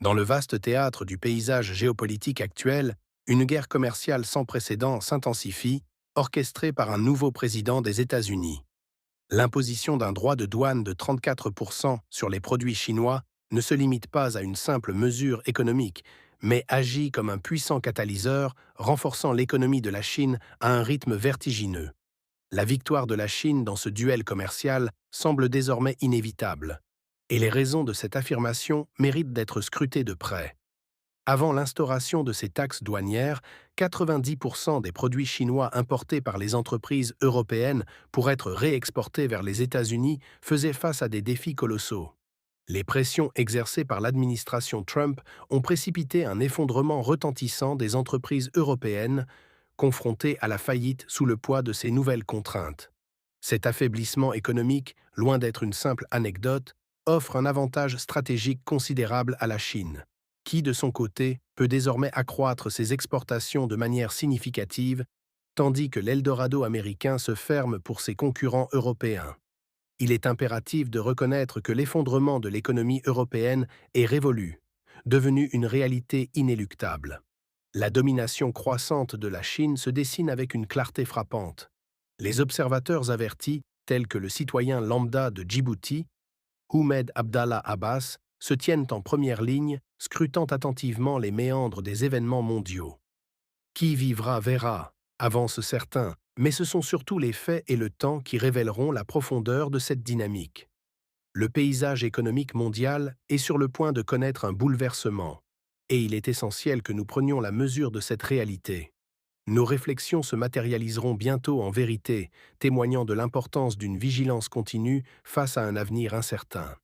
Dans le vaste théâtre du paysage géopolitique actuel, une guerre commerciale sans précédent s'intensifie, orchestrée par un nouveau président des États-Unis. L'imposition d'un droit de douane de 34% sur les produits chinois ne se limite pas à une simple mesure économique, mais agit comme un puissant catalyseur, renforçant l'économie de la Chine à un rythme vertigineux. La victoire de la Chine dans ce duel commercial semble désormais inévitable, et les raisons de cette affirmation méritent d'être scrutées de près. Avant l'instauration de ces taxes douanières, 90% des produits chinois importés par les entreprises européennes pour être réexportés vers les États-Unis faisaient face à des défis colossaux. Les pressions exercées par l'administration Trump ont précipité un effondrement retentissant des entreprises européennes, confrontées à la faillite sous le poids de ces nouvelles contraintes. Cet affaiblissement économique, loin d'être une simple anecdote, offre un avantage stratégique considérable à la Chine, qui, de son côté, peut désormais accroître ses exportations de manière significative, tandis que l'Eldorado américain se ferme pour ses concurrents européens. Il est impératif de reconnaître que l'effondrement de l'économie européenne est révolu, devenu une réalité inéluctable. La domination croissante de la Chine se dessine avec une clarté frappante. Les observateurs avertis, tels que le citoyen lambda de Djibouti, Ahmed Abdallah Abbas, se tiennent en première ligne, scrutant attentivement les méandres des événements mondiaux. Qui vivra verra, avancent certains, mais ce sont surtout les faits et le temps qui révéleront la profondeur de cette dynamique. Le paysage économique mondial est sur le point de connaître un bouleversement, et il est essentiel que nous prenions la mesure de cette réalité. Nos réflexions se matérialiseront bientôt en vérité, témoignant de l'importance d'une vigilance continue face à un avenir incertain.